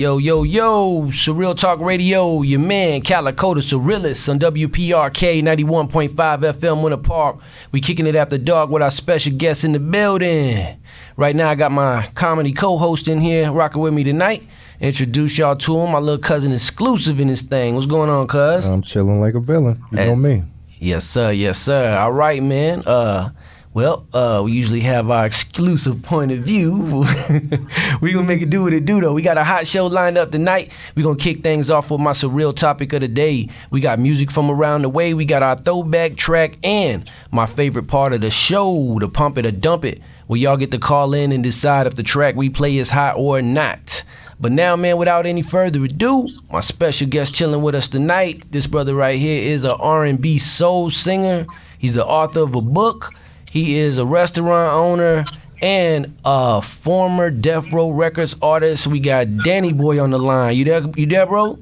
Yo, Surreal Talk Radio, your man, Calico the Surrealist on WPRK 91.5 FM Winter Park. We kicking it after dark with our special guests in the building. Right now, I got my comedy co-host in here rocking with me tonight. Introduce y'all to him, my little cousin exclusive in this thing. What's going on, cuz? I'm chilling like a villain. You know me. Yes, sir. All right, man. We usually have our exclusive point of view. We gonna make it do what it do, though. We got a hot show lined up tonight. We gonna kick things off with my surreal topic of the day. We got music from around the way. We got our throwback track and my favorite part of the show, the pump it or dump it, where y'all get to call in and decide if the track we play is hot or not. But now, man, without any further ado, my special guest chilling with us tonight. This brother right here is a R&B soul singer. He's the author of a book. He is a restaurant owner and a former Death Row Records artist. We got Danny Boy on the line. You there, bro?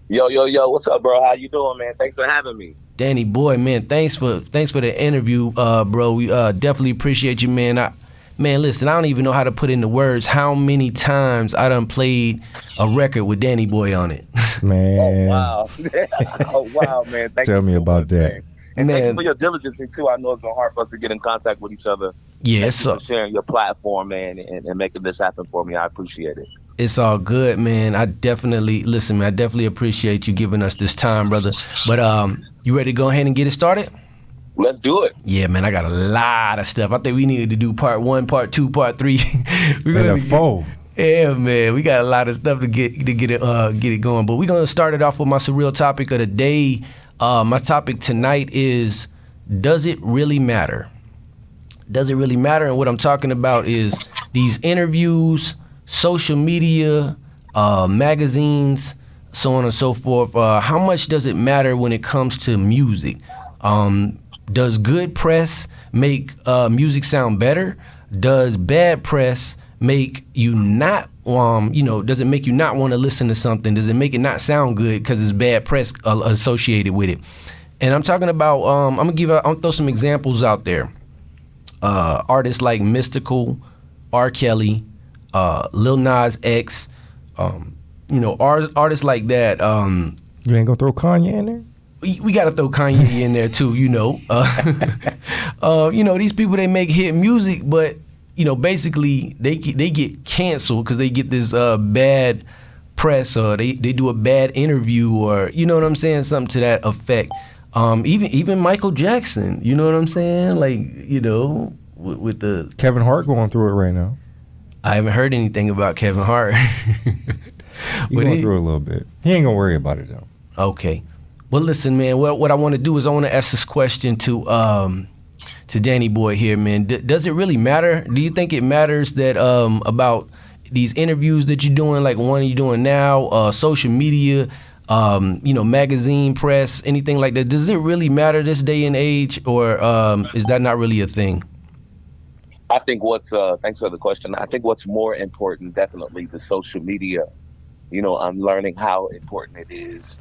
Yo, what's up, bro? How you doing, man? Thanks for having me. Danny Boy, man, thanks for the interview, bro. We definitely appreciate you, man. Man, listen, I don't even know how to put into words how many times I done played a record with Danny Boy on it. Man. Oh, wow, man. Tell me about that. Man. And thank you for your diligence, too. I know it's been hard for us to get in contact with each other. Yes, sir. Sharing your platform, man, and making this happen for me. I appreciate it. It's all good, man. I definitely appreciate you giving us this time, brother. But you ready to go ahead and get it started? Let's do it. Yeah, man, I got a lot of stuff. I think we needed to do part 1, part 2, part 3. We're gonna fold. Yeah, man, we got a lot of stuff to get it going. But we're gonna start it off with my surreal topic of the day. My topic tonight is, does it really matter? Does it really matter? And what I'm talking about is these interviews, social media, magazines, so on and so forth. How much does it matter when it comes to music? Does good press make music sound better? Does bad press make you not, does it make you not want to listen to something? Does it make it not sound good because it's bad press associated with it? And I'm talking about, I'm gonna throw some examples out there. Artists like Mystical, R. Kelly, Lil Nas X, artists like that. You ain't gonna throw Kanye in there? We got to throw Kanye in there too, these people, they make hit music, but basically they get canceled because they get this bad press, or they do a bad interview, or you know what I'm saying, something to that effect. Even Michael Jackson, you know what I'm saying, with the Kevin Hart going through it right now. I haven't heard anything about Kevin Hart. He's going through it a little bit. He ain't gonna worry about it though. Okay. Well, listen, man, what I want to do is I want to ask this question to Danny Boy here, man. Does it really matter? Do you think it matters that about these interviews that you're doing, like one you're doing now, social media, magazine press, anything like that? Does it really matter this day and age, or is that not really a thing? I think thanks for the question. I think what's more important, definitely the social media. I'm learning how important it is.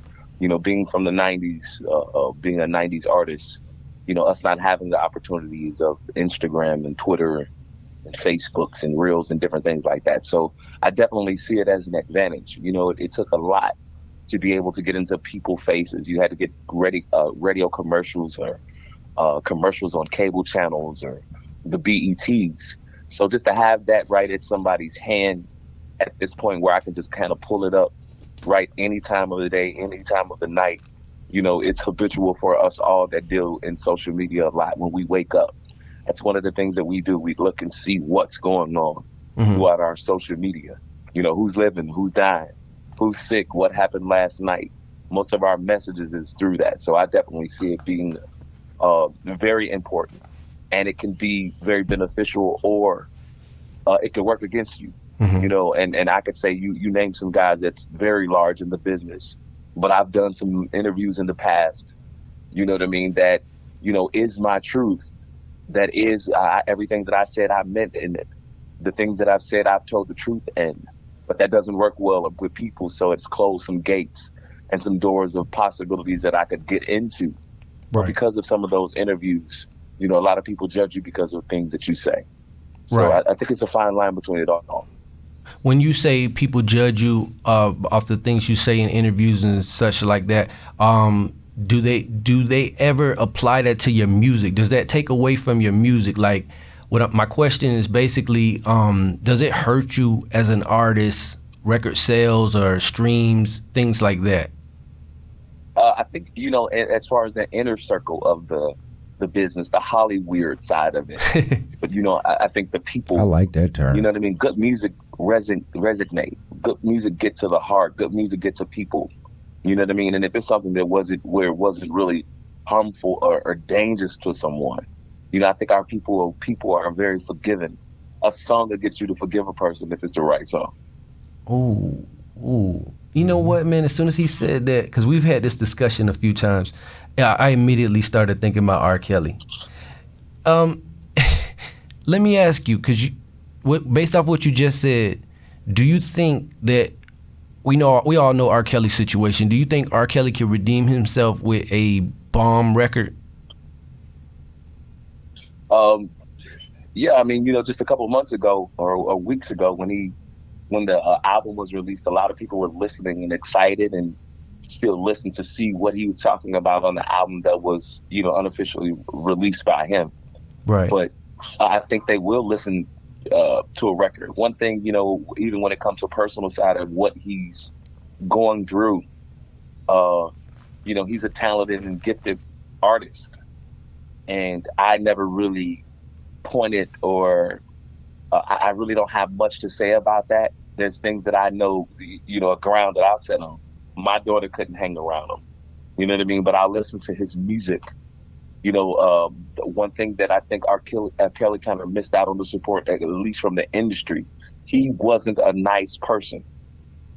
Being from the 90s, being a 90s artist, us not having the opportunities of Instagram and Twitter and Facebooks and Reels and different things like that. So I definitely see it as an advantage. It took a lot to be able to get into people's faces. You had to get radio commercials or commercials on cable channels or the BETs. So just to have that right at somebody's hand at this point where I can just kind of pull it up right any time of the day, any time of the night, it's habitual for us all that deal in social media a lot. When we wake up, that's one of the things that we do. We look and see what's going on throughout our social media. Who's living, who's dying, who's sick, what happened last night. Most of our messages is through that. So I definitely see it being very important, and it can be very beneficial, or it can work against you. And I could say you name some guys that's very large in the business, but I've done some interviews in the past, that, is my truth. That is everything that I said I meant in it. The things that I've said, I've told the truth in, but that doesn't work well with people. So it's closed some gates and some doors of possibilities that I could get into. Right. But because of some of those interviews, a lot of people judge you because of things that you say. So right. I think it's a fine line between it all. When you say people judge you off the things you say in interviews and such like that, do they ever apply that to your music? Does that take away from your music? Like, my question is basically, does it hurt you as an artist, record sales or streams, things like that? I think, as far as the inner circle of the business, the Hollywood side of it. But, I think the people... I like that term. You know what I mean? Good music resonate. Good music get to the heart. Good music get to people. You know what I mean? And if it's something that wasn't really harmful or dangerous to someone, I think our people are very forgiving. A song that gets you to forgive a person if it's the right song. Ooh. You know what, man? As soon as he said that, because we've had this discussion a few times, I immediately started thinking about R. Kelly. Let me ask you, because based off what you just said, do you think that we all know R. Kelly's situation? Do you think R. Kelly can redeem himself with a bomb record? Yeah, I mean, just a couple of months ago or weeks ago when the album was released, a lot of people were listening and excited and still listening to see what he was talking about on the album that was, unofficially released by him. Right. But I think they will listen to a record. One thing, even when it comes to personal side of what he's going through, he's a talented and gifted artist. And I never really pointed or I really don't have much to say about that. There's things that I know, a ground that I'll set on. My daughter couldn't hang around him. You know what I mean? But I listen to his music. One thing that I think R. Kelly kind of missed out on the support, at least from the industry. He wasn't a nice person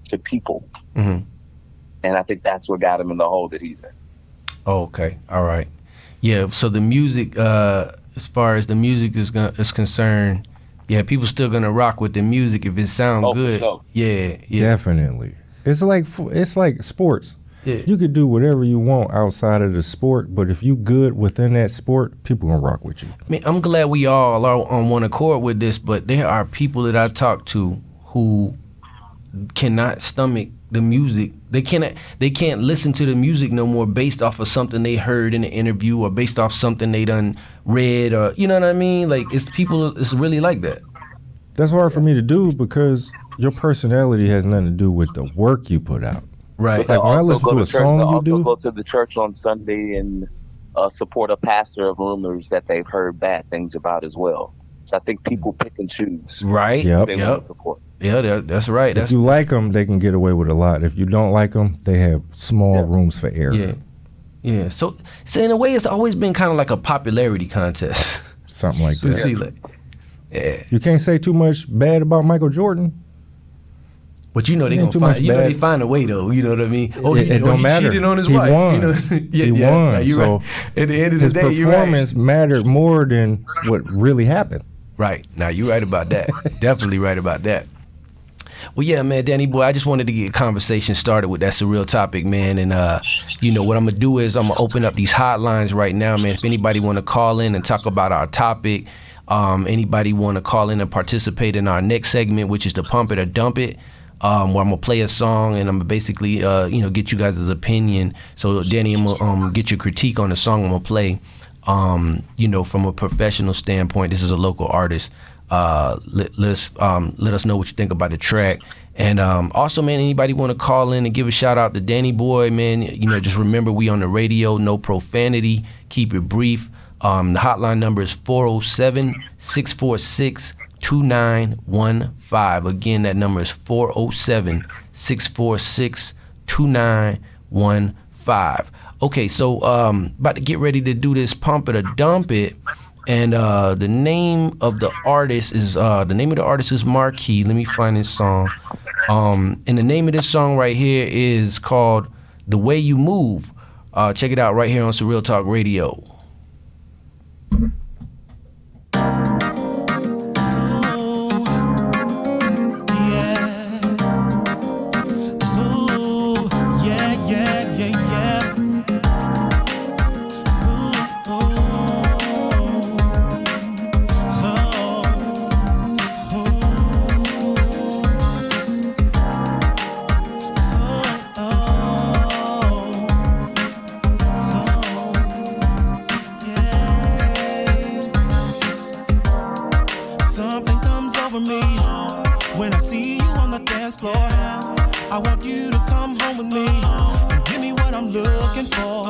to people. Mm-hmm. And I think that's what got him in the hole that he's in. Oh, okay. All right. Yeah, so the music, as far as the music is concerned, yeah, people still gonna rock with the music if it sounds good. Sure. Yeah, definitely. It's like sports. Yeah. You could do whatever you want outside of the sport, but if you good within that sport, people gonna rock with you. I mean, I'm glad we all are on one accord with this, but there are people that I talk to who cannot stomach the music. They can't listen to the music no more based off of something they heard in an interview or based off something they done read, or you know what I mean? Like, it's really like that. That's hard for me to do because your personality has nothing to do with the work you put out. Right. Like when I listen to a song you do. Also go to the church on Sunday and support a pastor of rumors that they've heard bad things about as well. So I think people pick and choose. Right. Yep. They want to support. Yeah, that's right. If you like them, they can get away with a lot. If you don't like them, they have small rooms for error. Yeah. So in a way, it's always been kind of like a popularity contest. Something like that. See, like, yeah. You can't say too much bad about Michael Jordan. But they gonna find. They find a way though. You know what I mean? It don't matter. Cheated on his wife. Won. He won. Right. So right. At the end of the his day, performance mattered more than what really happened. Right. Now you're right about that. Definitely right about that. Well, yeah, man, Danny boy, I just wanted to get a conversation started with that Surreal Topic, man. And what I'm gonna do is I'm gonna open up these hotlines right now, man. If anybody want to call in and talk about our topic, anybody want to call in and participate in our next segment, which is the Pump It or Dump It. Where I'm gonna play a song and I'm gonna basically, get you guys' opinion. So, Danny, I'm gonna get your critique on the song I'm gonna play. From a professional standpoint, this is a local artist. Let us know what you think about the track. And also, man, anybody want to call in and give a shout out to Danny boy, man? Just remember we on the radio, no profanity, keep it brief. The hotline number is 407-646-2915. Again, that number is 407-646-2915. Okay, so about to get ready to do this Pump It or Dump It, and the name of the artist is Marquis. Let me find this song. And the name of this song right here is called "The Way You Move." Check it out right here on Surreal Talk Radio. I want you to come home with me and give me what I'm looking for.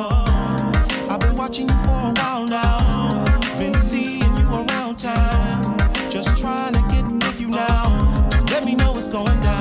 I've been watching you for a while now, been seeing you around town, just trying to get with you now. Just let me know what's going down.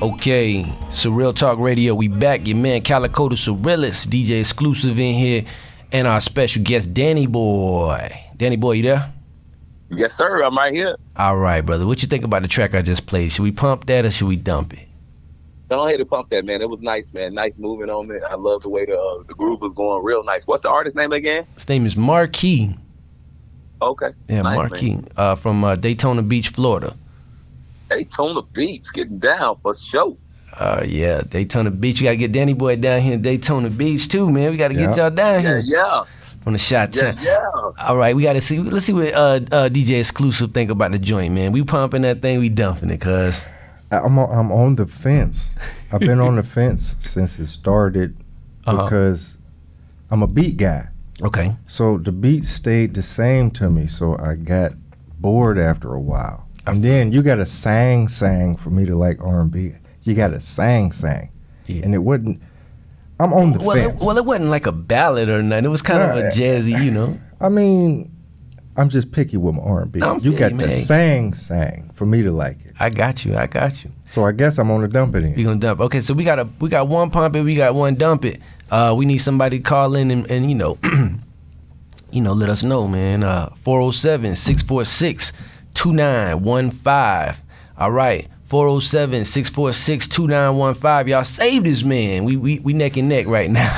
Okay, Surreal Talk Radio, we back. Your man Calico the Surrealist, DJ Exclusive in here, and our special guest, Danny Boy. Danny Boy, you there? Yes, sir. I'm right here. All right, brother. What you think about the track I just played? Should we pump that or should we dump it? Don't hate to pump that, man. It was nice, man. Nice moving on it. I love the way the groove was going. Real nice. What's the artist name again? His name is Marquis. Okay. Yeah, nice, Marquis. From Daytona Beach, Florida. Daytona Beach, getting down for sure. Yeah, Daytona Beach. You gotta get Danny Boy down here in Daytona Beach too, man. We gotta get y'all down here. Yeah. From the shot town. Yeah. All right, we gotta see. Let's see what DJ Exclusive think about the joint, man. We pumping that thing, we dumping it, cuz. I'm on the fence. I've been on the fence since it started because I'm a beat guy. Okay. So the beat stayed the same to me, so I got bored after a while. And then you got to sang for me to like R&B. You got to sang. Yeah. And it wasn't, I'm on the fence. Well, it wasn't like a ballad or nothing. It was kind of a jazzy, you know. I mean, I'm just picky with my R&B. You got to sang for me to like it. I got you. So I guess I'm on the dump it in. We gonna dump. Okay, so we got one pump it, we got one dump it. We need somebody to call in and you know, let us know, man. 407-646-2915. All right. 407-646-2915. Y'all save this man. We neck and neck right now.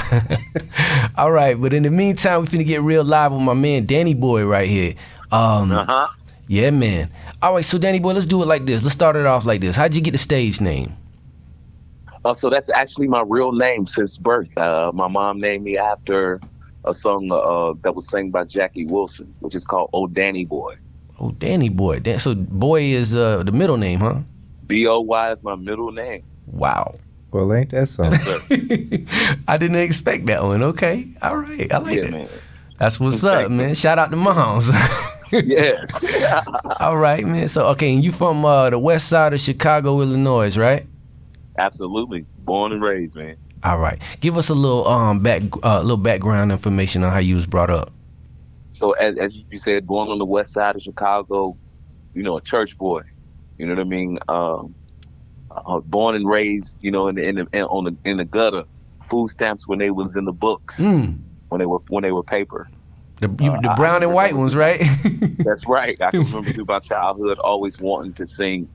All right, but in the meantime, we finna get real live with my man Danny Boy right here. Yeah, man. All right, so Danny Boy, let's do it like this. Let's start it off like this. How'd you get the stage name? So that's actually my real name since birth. My mom named me after a song that was sang by Jackie Wilson, which is called "Oh Danny Boy." Oh, Danny Boy. So Boy is the middle name, huh? B-O-Y is my middle name. Wow. Well, ain't that something? I didn't expect that one. Okay. All right. I like that. Man. That's what's up, man. Shout out to moms. Yes. All right, man. So, okay, and you from the west side of Chicago, Illinois, right? Absolutely. Born and raised, man. All right. Give us a little background information on how you was brought up. So, as you said, born on the west side of Chicago, a church boy. You know what I mean? Born and raised, in the gutter. Food stamps when they was in the books, when they were paper. The brown and white ones, right? That's right. I can remember through my childhood always wanting to sing.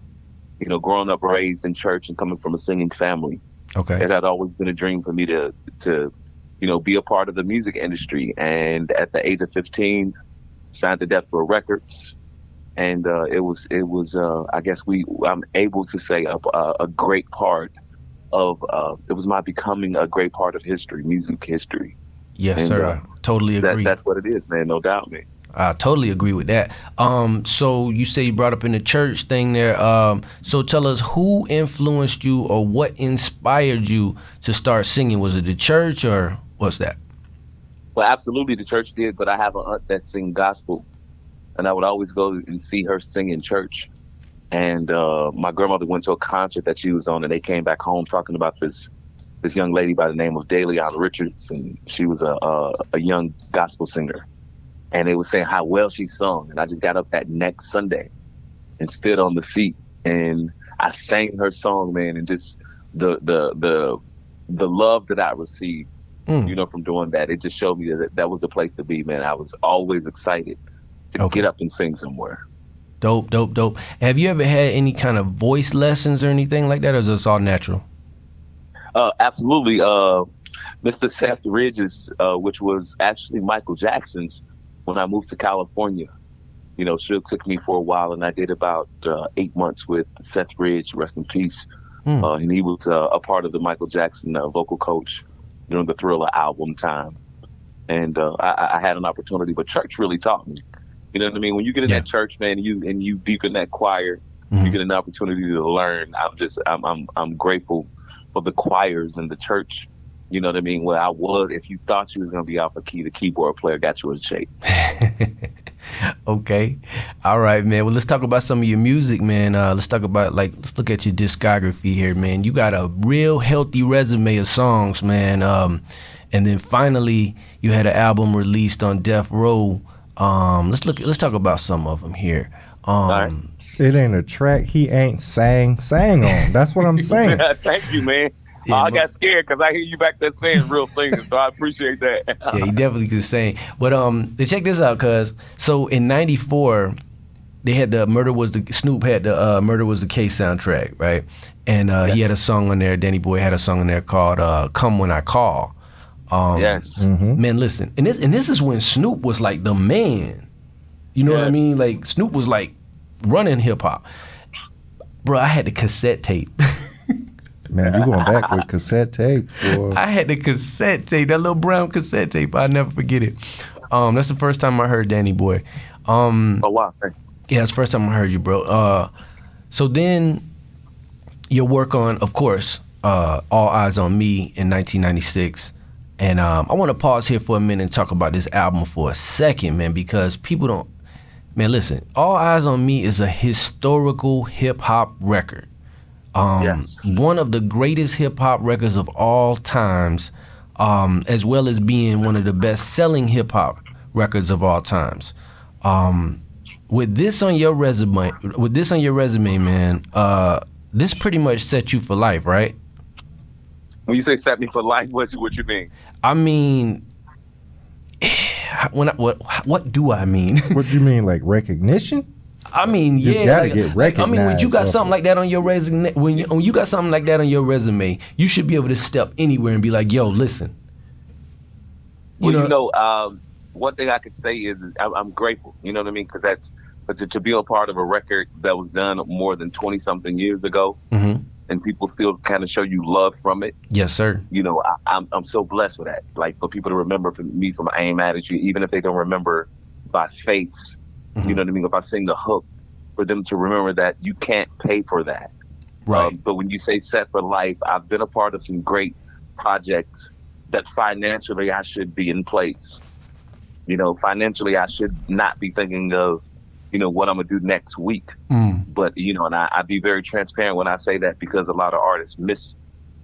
Growing up raised in church and coming from a singing family. Okay, it had always been a dream for me to be a part of the music industry. And at the age of 15, signed to Death Row Records. And it was I guess I'm able to say a great part of it was my becoming a great part of history, music history. Yes, and, sir. I totally agree. That's what it is, man. No doubt, man. I totally agree with that. So you say you brought up in the church thing there. So tell us who influenced you or what inspired you to start singing? Was it the church or what's that? Well, absolutely the church did, but I have an aunt that sings gospel. And I would always go and see her sing in church. And my grandmother went to a concert that she was on, and they came back home talking about this young lady by the name of Daleon Richards, and she was a young gospel singer. And they were saying how well she sung. And I just got up that next Sunday and stood on the seat, and I sang her song, man, and just the love that I received, from doing that. It just showed me that was the place to be, man. I was always excited to get up and sing somewhere. Dope. Have you ever had any kind of voice lessons or anything like that, or is this all natural? Absolutely. Mr. Seth Ridge's, which was actually Michael Jackson's, when I moved to California. Suge took me for a while, and I did about 8 months with Seth Ridge, rest in peace. And he was a part of the Michael Jackson vocal coach during the Thriller album time. And I had an opportunity, but church really taught me. You know what I mean? When you get in that church, man, and you deep in that choir, you get an opportunity to learn. I'm grateful for the choirs and the church. You know what I mean? Where I was, if you thought you was gonna be off a key, the keyboard player got you in shape. Okay, all right, man. Well, let's talk about some of your music, man. Let's look at your discography here, man. You got a real healthy resume of songs, man. And then finally, you had an album released on Death Row. Let's talk about some of them here. All right. It ain't a track he ain't sang on. That's what I'm saying. Thank you, man. Yeah, I got scared because I hear you back there saying real things, so I appreciate that. Yeah, he definitely could sing. But check this out, cuz. So in '94, they had Snoop had the Murder Was the Case soundtrack, right? And he had a song on there. Danny Boy had a song on there called "Come When I Call." Yes. Man, listen, and this is when Snoop was like the man. You know what I mean? Like Snoop was like running hip hop. Bro, I had the cassette tape. Man, you going back with cassette tape, boy. I had the cassette tape, that little brown cassette tape. I'll never forget it. That's the first time I heard Danny Boy. Oh, wow. Thanks. Yeah, that's the first time I heard you, bro. So then your work on, of course, All Eyes on Me in 1996. And I want to pause here for a minute and talk about this album for a second, man, because people don't... Man, listen, All Eyes on Me is a historical hip-hop record. One of the greatest hip-hop records of all times, as well as being one of the best-selling hip-hop records of all times. With this on your resume, man, this pretty much set you for life, right? When you say set me for life, what you mean? I mean, what do I mean? What do you mean, like recognition? I mean, you yeah, gotta get recognized. I mean, when you got something like that on your resume, when you got something like that on your resume, you should be able to step anywhere and be like, "Yo, listen." One thing I could say is I'm grateful. You know what I mean? Because to be a part of a record that was done more than 20 something years ago, mm-hmm. and people still kind of show you love from it. Yes, sir. You know, I'm so blessed with that. Like, for people to remember me from I Ain't Mad at You, even if they don't remember by face. Mm-hmm. You know what I mean? If I sing the hook, for them to remember that you can't pay for that. Right. But when you say Set for Life, I've been a part of some great projects that financially I should be in place. You know, financially I should not be thinking of, what I'm going to do next week. But, and I'd be very transparent when I say that, because a lot of artists miss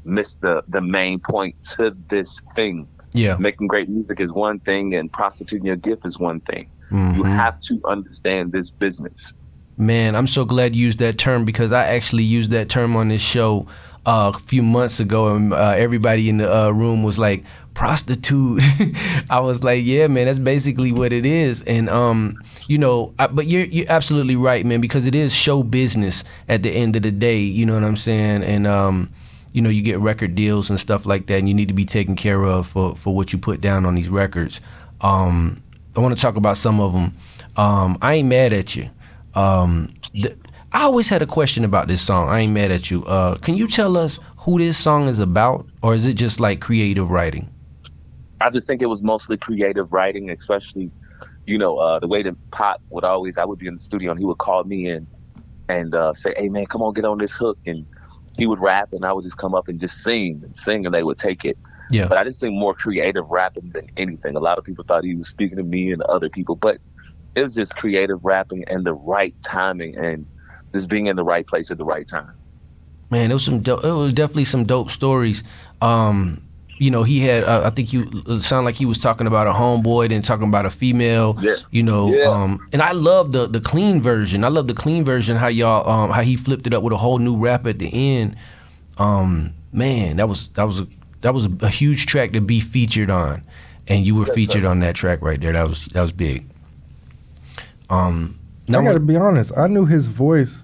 the main point to this thing. Yeah. Making great music is one thing, and prostituting your gift is one thing. Mm-hmm. You have to understand this business. Man, I'm so glad you used that term, because I actually used that term on this show a few months ago, and everybody in the room was like, prostitute. I was like, yeah, man, that's basically what it is. And but you're absolutely right, man, because it is show business at the end of the day. You know what I'm saying? And you get record deals and stuff like that, and you need to be taken care of for what you put down on these records. I want to talk about some of them. I Ain't Mad at You. I always had a question about this song, I Ain't Mad at You. Can you tell us who this song is about, or is it just like creative writing? I just think it was mostly creative writing, especially, the way that Pop would always, I would be in the studio and he would call me in and say, hey man, come on, get on this hook. And he would rap and I would just come up and just sing and they would take it. Yeah. But I just think more creative rapping than anything. A lot of people thought he was speaking to me and other people, but it was just creative rapping and the right timing and just being in the right place at the right time. Man, it was definitely some dope stories. He had, I think it sounded like he was talking about a homeboy, then talking about a female, and I love the clean version. I love the clean version, how y'all, how he flipped it up with a whole new rap at the end. Man, that was a huge track to be featured on, and you were featured on that track right there. That was big. I gotta be honest, I knew his voice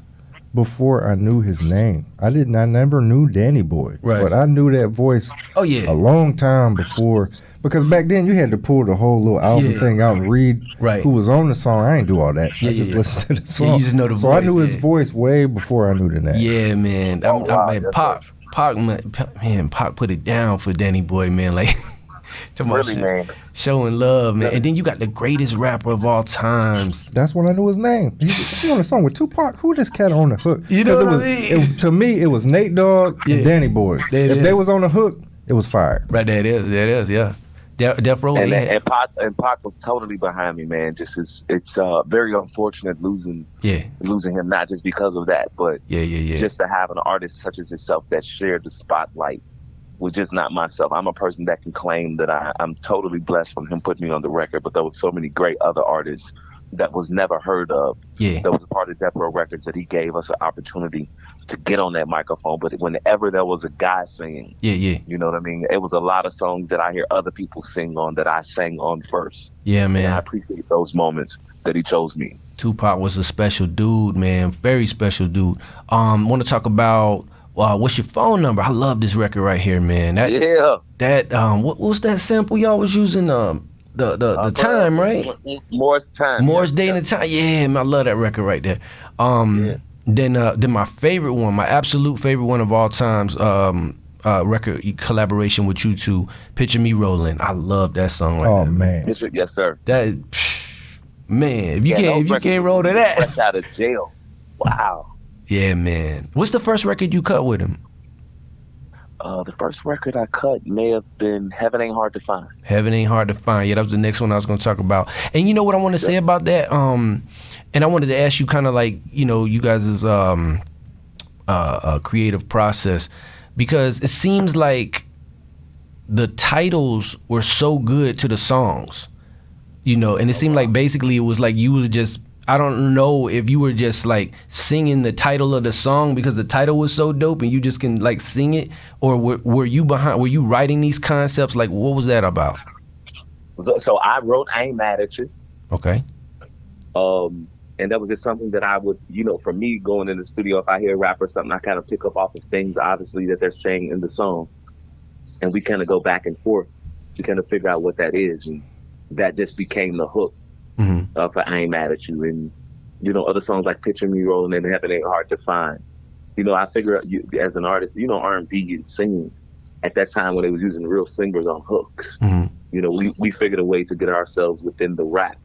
before I knew his name. I never knew Danny Boy, right. But I knew that voice a long time before, because back then you had to pull the whole little album thing out and read who was on the song. I ain't do all that. I just listened to the song. You just know the so voice. I knew his voice way before I knew the name. Yeah, man. Pac put it down for Danny Boy, man. Like, really, man. Showing love, man. And then you got the greatest rapper of all times. That's when I knew his name. He on a song with Tupac. Who this cat on the hook? You know what I mean? To me, it was Nate Dogg and Danny Boy. If they was on the hook, it was fire. Right, there it is, yeah. Death Row. And Pac was totally behind me, man. It's very unfortunate losing him, not just because of that, but just to have an artist such as yourself that shared the spotlight was just not myself. I'm a person that can claim that I'm totally blessed from him putting me on the record, but there was so many great other artists that was never heard of. Yeah. That was a part of Death Row Records that he gave us an opportunity to get on that microphone. But whenever there was a guy singing, you know what I mean? It was a lot of songs that I hear other people sing on that I sang on first. Yeah, man. And I appreciate those moments that he chose me. Tupac was a special dude, man. Very special dude. Want to talk about what's your phone number? I love this record right here, man. What was that sample y'all was using? The time, right? Morris time. Morris Day and the Time. Yeah, man, I love that record right there. Then my favorite one, my absolute favorite one of all times, record collaboration with you two, Picture Me Rolling. I love that song. Right man. Yes, sir. That man, if you can't roll to that. Fresh out of jail. Wow. Yeah, man. What's the first record you cut with him? The first record I cut may have been Heaven Ain't Hard to Find. Heaven Ain't Hard to Find. Yeah, that was the next one I was going to talk about. And you know what I want to say about that? And I wanted to ask you kind of like, you guys' creative process, because it seems like the titles were so good to the songs, and it seemed like basically it was like you was just I don't know if you were just like singing the title of the song because the title was so dope and you just can like sing it, or were you writing these concepts? Like, what was that about? So I wrote I Ain't Mad at You. Okay. And that was just something that I would, for me going in the studio, if I hear a rap or something, I kind of pick up off of things, obviously, that they're saying in the song. And we kind of go back and forth to kind of figure out what that is. And that just became the hook. For I Ain't Mad at You. And, other songs like Picture Me Rolling in Heaven Ain't Hard to Find. I figure out, as an artist, R&B and singing at that time when they was using real singers on hooks. We figured a way to get ourselves within the rap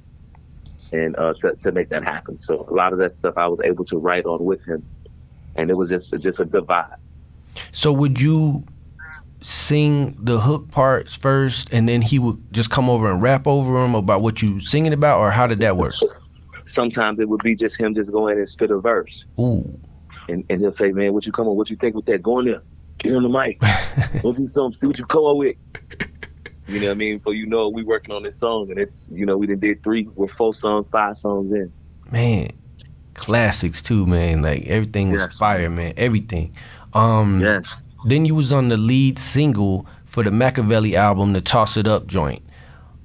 and to make that happen. So a lot of that stuff I was able to write on with him. And it was just a good vibe. So would you sing the hook parts first and then he would just come over and rap over them about what you singing about, or how did that work? Sometimes it would be just him just going and spit a verse. Ooh. And he'll say, man, what you think with that? Go in there, get on the mic. Go do something, see what you come up with. You know what I mean? So we working on this song, and it's, we done did 4 songs, 5 songs in. Man, classics too, man. Like everything was fire, man. Everything. Yes. Then you was on the lead single for the Machiavelli album, the Toss It Up joint.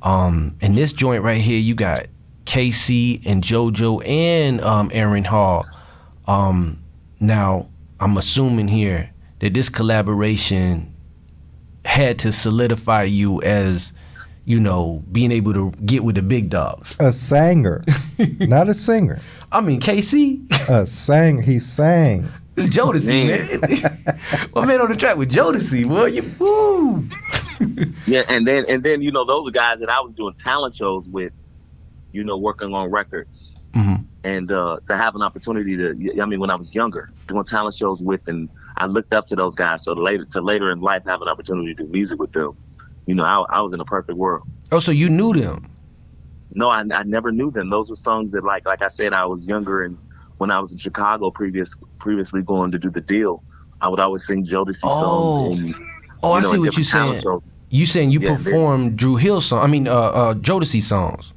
And this joint right here, you got KC and JoJo and Aaron Hall. Now, I'm assuming here that this collaboration had to solidify you as, being able to get with the big dogs. A singer, not a singer. I mean, KC. He sang. It's Jodeci, man. My man on the track with Jodeci, boy. Woo. Yeah, and then those are guys that I was doing talent shows with, working on records. And to have an opportunity when I was younger, doing talent shows with, and I looked up to those guys. So later in life, have an opportunity to do music with them. I was in a perfect world. Oh, so you knew them? No, I never knew them. Those were songs that, like I said, I was younger, and when I was in Chicago previously going to do the deal, I would always sing Jodeci songs. I see what you're saying. You saying you performed Drew Hill songs? I mean, Jodeci songs.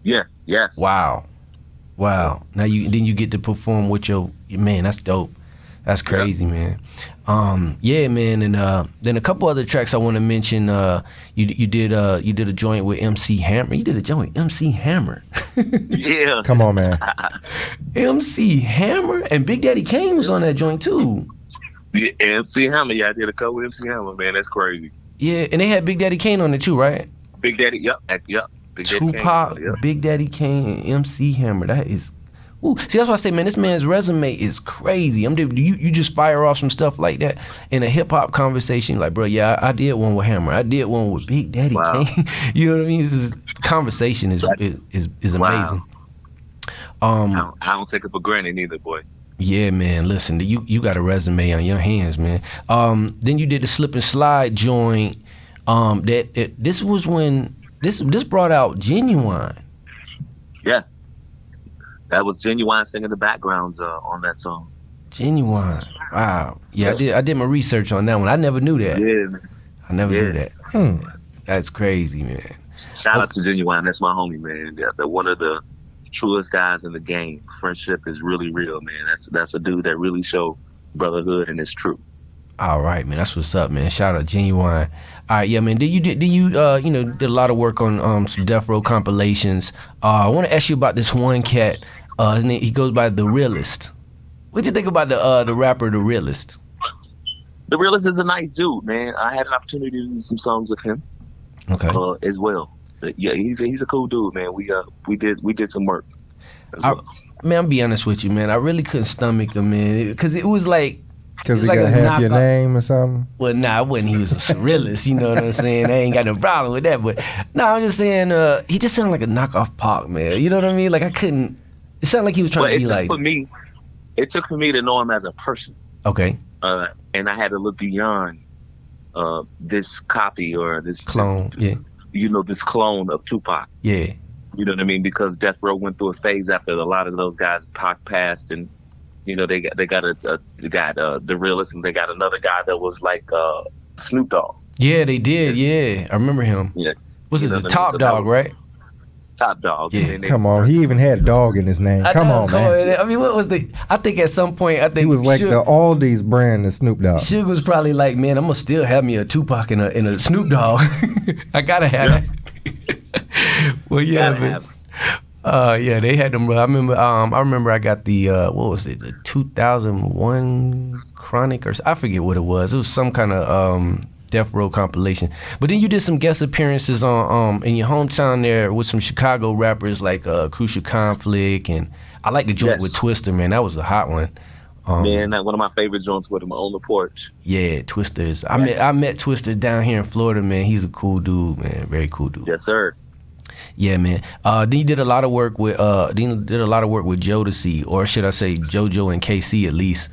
Yeah. Yes. Wow. Now you get to perform with your man. That's dope. That's crazy, man. Man, and then a couple other tracks I want to mention. You did a joint with MC Hammer. You did a joint with MC Hammer. Yeah. Come on, man. MC Hammer and Big Daddy Kane was on that joint too. Yeah, MC Hammer. Yeah, I did a couple with MC Hammer. Man, that's crazy. Yeah, and they had Big Daddy Kane on it too, right? Big Daddy. Yep. Big Tupac, Daddy Kane, Big Daddy Kane, and MC Hammer. That is. Ooh, see, that's why I say, man, this man's resume is crazy. You just fire off some stuff like that in a hip hop conversation, like, bro, yeah, I did one with Hammer, I did one with Big Daddy Kane. You know what I mean? This is, conversation is amazing. Wow. I don't take it for granted either, boy. Yeah, man. Listen, you got a resume on your hands, man. Then you did the Slip and Slide joint. This was when this brought out Genuine. Yeah. That was Genuine singing the backgrounds on that song. Genuine. Wow. Yeah, I did my research on that one. I never knew that. Yeah. I never knew that. That's crazy, man. Shout out to Genuine. That's my homie, man. They're one of the truest guys in the game. Friendship is really real, man. That's a dude that really showed brotherhood, and it's true. All right, man. That's what's up, man. Shout out Genuine. All right, yeah, man. Did you did a lot of work on some Death Row compilations. I want to ask you about this one cat. His name, he goes by The Realist. What'd you think about the rapper The Realist? The Realist is a nice dude, man. I had an opportunity to do some songs with him. Okay. As well. But yeah, he's a cool dude, man. We did some work. Well. Man, I'll be honest with you, man. I really couldn't stomach him, man, because it was like. Because he got half your name or something? Well, nah, I wasn't. He was a surrealist, you know what I'm saying? I ain't got no problem with that. But, I'm just saying, he just sounded like a knockoff Pac, man. You know what I mean? Like, I couldn't. It sounded like he was trying to be like. It took for me to know him as a person. Okay. And I had to look beyond this copy or this clone, this clone of Tupac. Yeah. You know what I mean? Because Death Row went through a phase after a lot of those guys Pac passed, and they got The Realist, and they got another guy that was like Snoop Dogg. Yeah, they did. Yeah, I remember him. Yeah. Was it the Top Dog, right? Top Dog. Yeah. Come on, he even had dog in his name. Come on, man. I mean, what was I think at some point, He was like the Aldi's brand of Snoop Dogg. Suge was probably like, man, I'm gonna still have me a Tupac and a Snoop Dogg. I gotta have that. Well, yeah, man. Yeah, they had them. I remember I got the what was it? The 2001 Chronic, or I forget what it was. It was some kind of Death Row compilation. But then you did some guest appearances on in your hometown there with some Chicago rappers like Crucial Conflict, and I like the joint with Twister, man. That was a hot one. Man, one of my favorite joints with him on the porch. Yeah, Twisters. I met Twister down here in Florida, man. He's a cool dude, man. Very cool dude. Yes, sir. Yeah, man. Then you did a lot of work with Jodeci, or should I say JoJo and KC at least.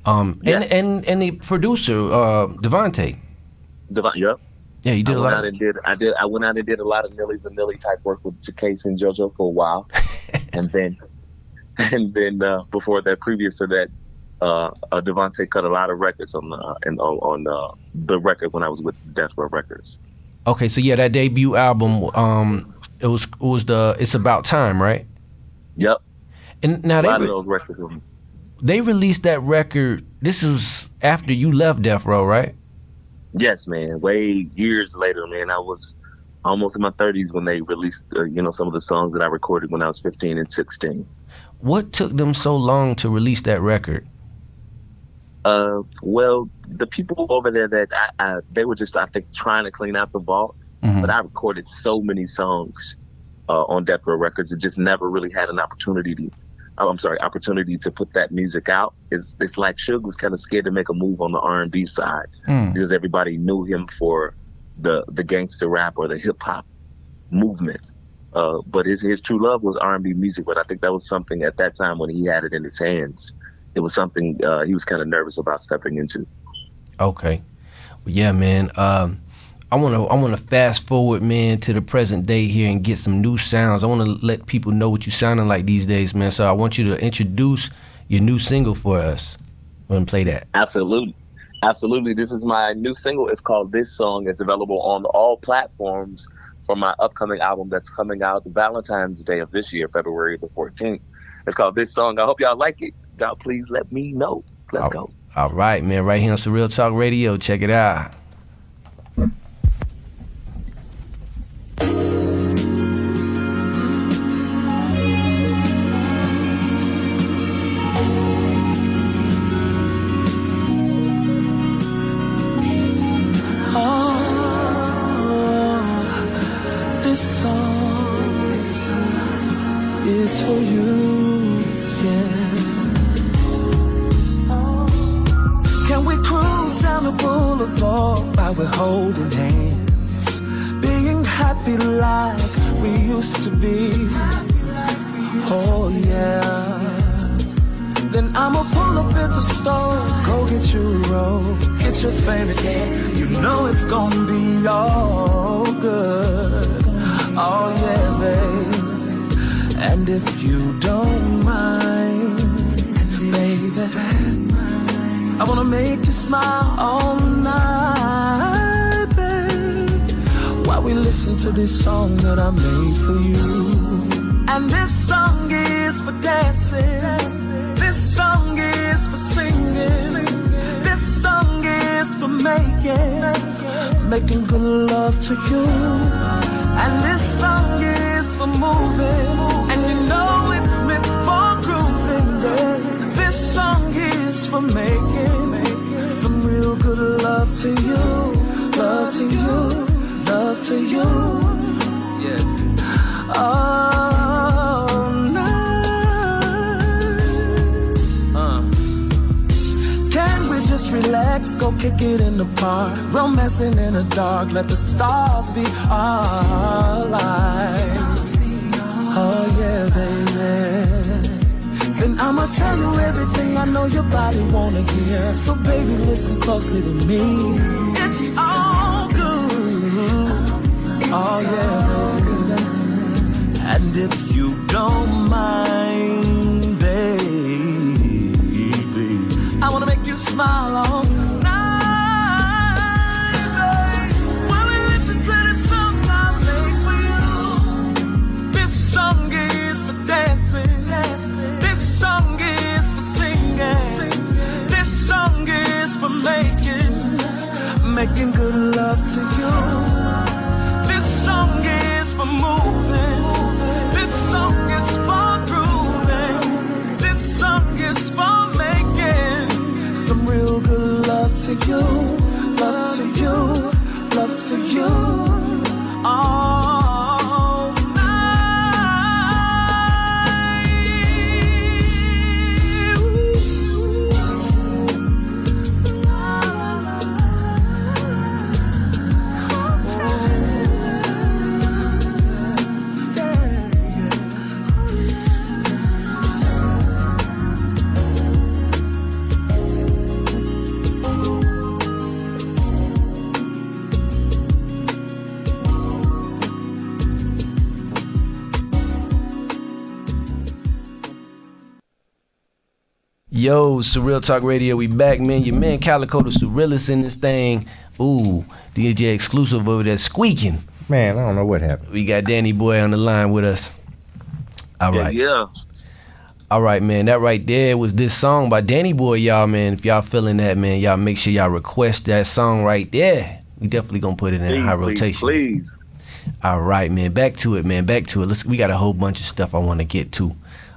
Yes. and the producer Devontae. Yep. Yeah, you did a lot. I went out and did a lot of Milli Vanilli type work with Casey and JoJo for a while, and then before that, previous to that, Devontae cut a lot of records on the record when I was with Death Row Records. Okay, so yeah, that debut album, it was It's About Time, right? Yep. And now a lot of those records. They released that record. This was after you left Death Row, right? Yes, man. Way years later, man. I was almost in my 30s when they released, some of the songs that I recorded when I was 15 and 16. What took them so long to release that record? Well, the people over there that they were just, I think, trying to clean out the vault. Mm-hmm. But I recorded so many songs on Death Row Records. It just never really had an opportunity to put that music out. It's like Suge was kind of scared to make a move on the R&B side because everybody knew him for the gangster rap or the hip hop movement. But his true love was R&B music. But I think that was something at that time when he had it in his hands. It was something he was kind of nervous about stepping into. Okay, well, yeah, man. I want to fast forward, man, to the present day here and get some new sounds. I want to let people know what you're sounding like these days, man. So I want you to introduce your new single for us. Go ahead and play that. Absolutely. This is my new single. It's called This Song. It's available on all platforms for my upcoming album that's coming out Valentine's Day of this year, February the 14th. It's called This Song. I hope y'all like it. Y'all please let me know. Let's go. All right, man. Right here on Surreal Talk Radio. Check it out. This song is for you, yeah. Can we cruise down the boulevard while we're holding hands, being happy like we used to be? Oh yeah. Then I'ma pull up at the store, go get you a roll, get your favorite cake. You know it's gonna be all good. Oh yeah, babe. And if you don't mind, baby, I wanna make you smile all night, babe, while we listen to this song that I made for you. And this song is for dancing. This song is for singing. This song is for making good love to you. And this song is for moving, and you know it's meant for grooving, yeah. This song is for making some real good love to you, love to you, love to you, yeah. All night. Can we just relax, go kick it in the park, romancing in the dark, let the stars be our light. Oh yeah, baby. Then I'ma tell you everything I know your body wanna hear. So baby, listen closely to me. It's all good. Oh yeah, and if you don't mind, baby, I wanna make you smile all night, babe. While we listen to this song I made for you. This to you, love to you, love to you. All night. Yo, Surreal Talk Radio, we back, man. Your man Calico, the Surrealist in this thing. Ooh, DJ exclusive over there squeaking. Man, I don't know what happened. We got Danny Boy on the line with us. All right. Yeah. All right, man. That right there was this song by Danny Boy, y'all, man. If y'all feeling that, man, y'all make sure y'all request that song right there. We definitely gonna put it in high rotation. Please. All right, man. Back to it, man. Back to it. We got a whole bunch of stuff I want to get to.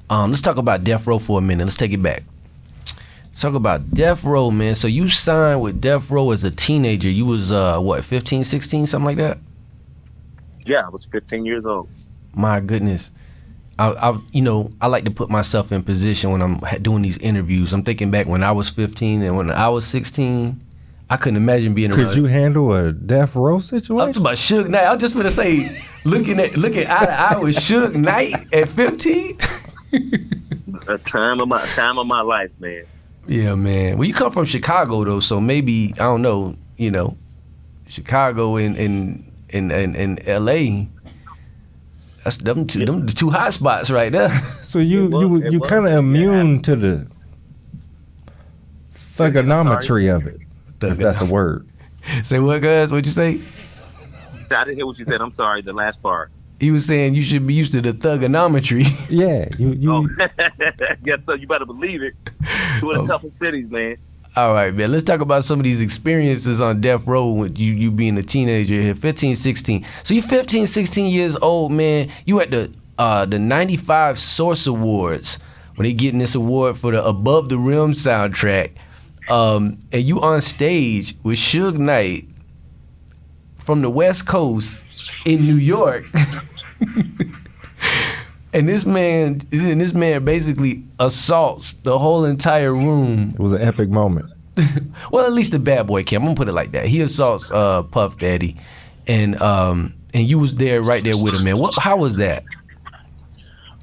Let's talk about Death Row for a minute. Let's take it back. Let's talk about Death Row, man. So you signed with Death Row as a teenager. You was, 15, 16, something like that? Yeah, I was 15 years old. My goodness. I like to put myself in position when I'm doing these interviews. I'm thinking back when I was 15 and when I was 16. I couldn't imagine being around. Could you handle a Death Row situation? I'm talking about Suge Knight. I was just gonna say, looking eye to eye with Suge Knight at 15. A time of my life, man. Yeah, man. Well, you come from Chicago though, so maybe I don't know. Chicago and L.A. That's them the two hot spots right there. So you kind of immune to the thugonometry of it, if that's a word. Say what, guys? What'd you say? I didn't hear what you said. I'm sorry. The last part. He was saying you should be used to the thugonometry. Yeah, you. Yeah, so you better believe it. Two of the toughest cities, man. All right, man. Let's talk about some of these experiences on Death Row with you being a teenager here, 15, 16. So you're 15, 16 years old, man. You at the 95 Source Awards when they getting this award for the Above the Rim soundtrack. And you on stage with Suge Knight from the West Coast in New York. And this man basically assaults the whole entire room. It was an epic moment. Well, at least the bad boy Kim. I'm gonna put it like that. He assaults Puff Daddy, and you was there right there with him, man. How was that?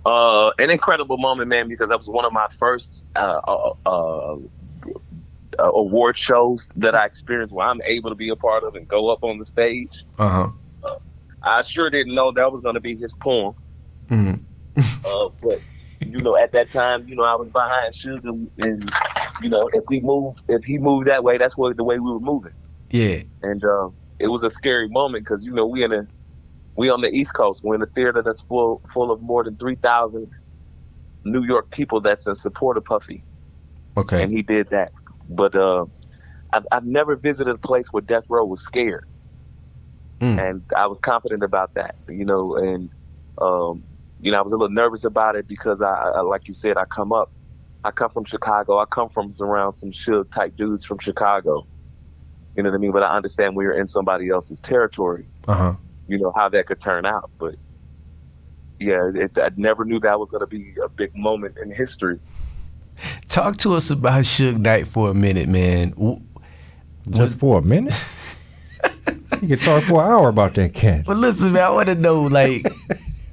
An incredible moment, man, because that was one of my first award shows that I experienced where I'm able to be a part of and go up on the stage. I sure didn't know that was going to be his poem. Mm-hmm. But at that time, I was behind Suge, and if he moved that way, that's the way we were moving. Yeah. And it was a scary moment because we on the East Coast. We're in a theater that's full of more than 3,000 New York people that's in support of Puffy. Okay. And he did that. But I've never visited a place where Death Row was scared. And I was confident about that, and I was a little nervous about it because I like you said, I come from Chicago. I come from around some Suge type dudes from Chicago. You know what I mean? But I understand when you're in somebody else's territory, how that could turn out. But yeah, I never knew that was going to be a big moment in history. Talk to us about Suge Knight for a minute, man. Just for a minute? You could talk for an hour about that cat. But listen, man, I want to know,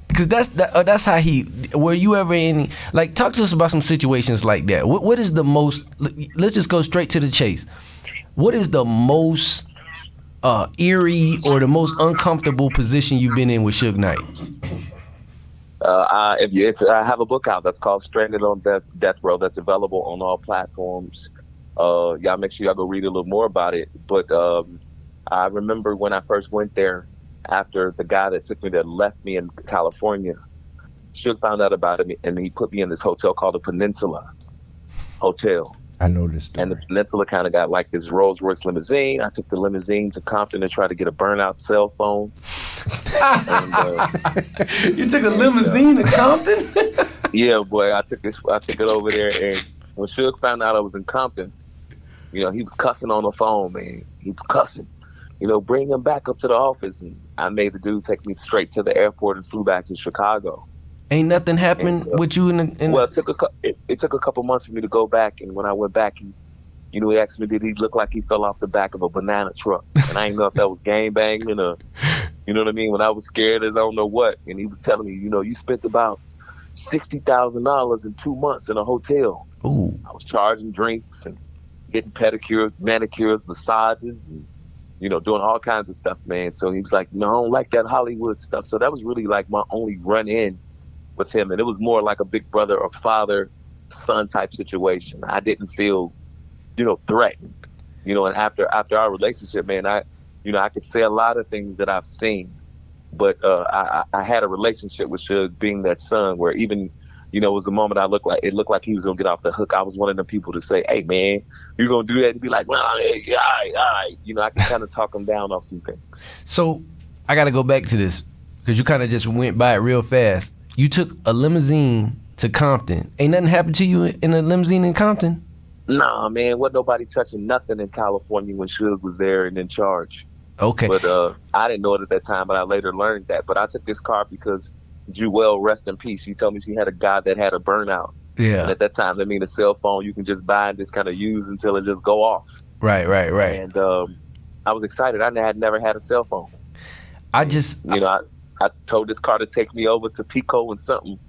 because that's how were you ever in, talk to us about some situations like that. What is the most, let's just go straight to the chase. What is the most eerie or the most uncomfortable position you've been in with Suge Knight? I have a book out that's called Stranded on Death Row that's available on all platforms. Y'all make sure y'all go read a little more about it. But I remember when I first went there, after the guy that took me there left me in California, Suge found out about it and he put me in this hotel called the Peninsula Hotel. I know this story. And the Peninsula kind of got like this Rolls Royce limousine. I took the limousine to Compton to try to get a burnout cell phone. You took a limousine to Compton? Yeah, boy. I took it over there, and when Suge found out I was in Compton, You know, he was cussing on the phone, man. He was cussing. You know, bring him back up to the office. And I made the dude take me straight to the airport and flew back to Chicago. Ain't nothing happened with you well, it took a couple months for me to go back. And when I went back, he asked me, did he look like he fell off the back of a banana truck? And I didn't know if that was gang banging or, you know what I mean? When I was scared as I don't know what. And he was telling me, you spent about $60,000 in 2 months in a hotel. Ooh. I was charging drinks and getting pedicures, manicures, massages, and, doing all kinds of stuff, man. So he was like, no, I don't like that Hollywood stuff. So that was really like my only run in with him. And it was more like a big brother or father son type situation. I didn't feel, threatened, and after our relationship, man, I could say a lot of things that I've seen, but I had a relationship with Suge being that son where even, it was the moment it looked like he was going to get off the hook. I was one of them people to say, hey, man, you're going to do that? And be like, well, all right. I can kind of talk him down off some things. So I got to go back to this because you kind of just went by it real fast. You took a limousine to Compton. Ain't nothing happened to you in a limousine in Compton? Nah, man, wasn't nobody touching nothing in California when Suge was there and in charge. Okay. But I didn't know it at that time, but I later learned that. But I took this car because Jewel, rest in peace, she told me she had a guy that had a burnout. Yeah. And at that time, a cell phone you can just buy and just kind of use until it just go off. Right. And I was excited. I had never had a cell phone. I told this car to take me over to Pico and something.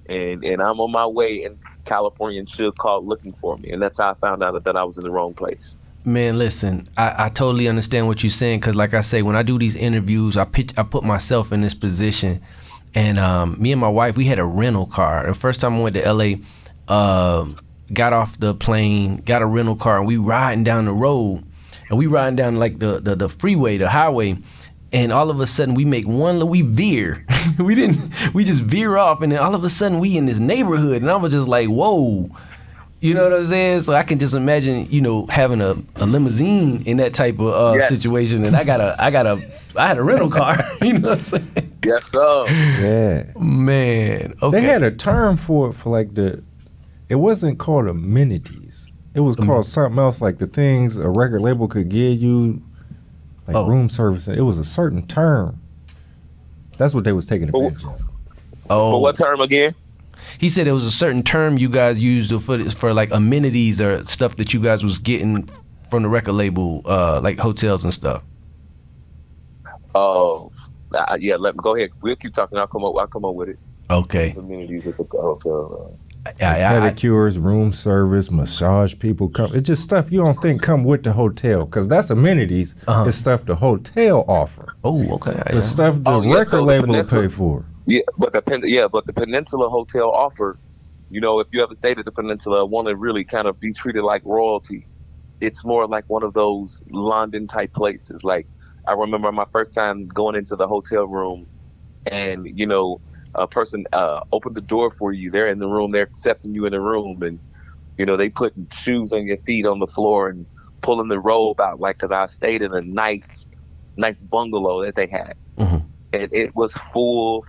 And I'm on my way in California, and Suge called looking for me. And that's how I found out that I was in the wrong place. Man, listen, I totally understand what you're saying because, like I say, when I do these interviews, I put myself in this position. And me and my wife, we had a rental car. The first time I went to L.A., got off the plane, got a rental car, and we riding down the road. And we riding down like the freeway, the highway. And all of a sudden we make we veer. we just veer off. And then all of a sudden we in this neighborhood. And I was just like, whoa. You know what I'm saying? So I can just imagine, having a limousine in that type of situation. And I had a rental car. You know what I'm saying? Yes, sir. Yeah. Man. Okay. They had a term for like it wasn't called amenities. It was called something else, like the things a record label could give you. Like room service, it was a certain term. That's what they was taking advantage of. Oh, but what term again? He said it was a certain term you guys used for like amenities or stuff that you guys was getting from the record label, like hotels and stuff. Oh, yeah. Go ahead. We'll keep talking. I'll come up with it. Okay. Amenities at the hotel. Pedicures, room service, massage people come. It's just stuff you don't think come with the hotel because that's amenities. It's stuff the hotel offer. Oh, okay. The stuff the record label will pay for. Yeah, but the Peninsula Hotel offer. If you ever stayed at the Peninsula, want to really kind of be treated like royalty. It's more like one of those London type places. Like I remember my first time going into the hotel room, and a person opened the door for you. They're in the room. They're accepting you in the room. And, they put shoes on your feet on the floor and pulling the robe out. Like, because I stayed in a nice bungalow that they had. Mm-hmm. And it was full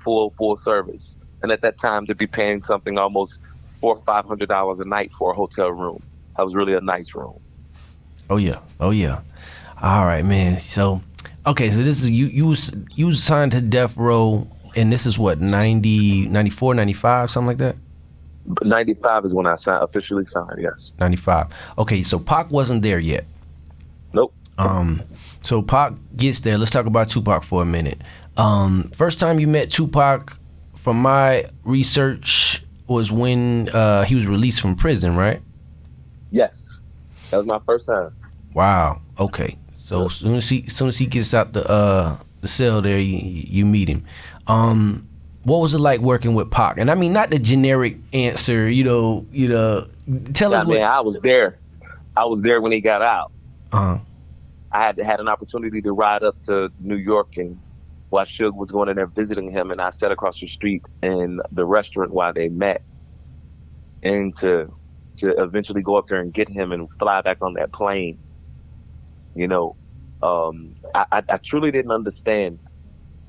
service. And at that time, to be paying something almost $400 or $500 a night for a hotel room. That was really a nice room. Oh, yeah. All right, man. So, okay. So this is, you was signed to Death Row. And this is what, 90, 94, 95, something like that? 95 is when I officially signed, yes. 95. Okay, so Pac wasn't there yet. Nope. So Pac gets there. Let's talk about Tupac for a minute. First time you met Tupac, from my research, was when he was released from prison, right? Yes. That was my first time. Wow. Okay. So as soon as he gets out the cell there, you meet him. What was it like working with Pac? And I mean, not the generic answer, tell us what. Man, I was there. I was there when he got out. Uh-huh. I had an opportunity to ride up to New York and while Suge was going in there visiting him, and I sat across the street in the restaurant while they met. And to eventually go up there and get him and fly back on that plane. I truly didn't understand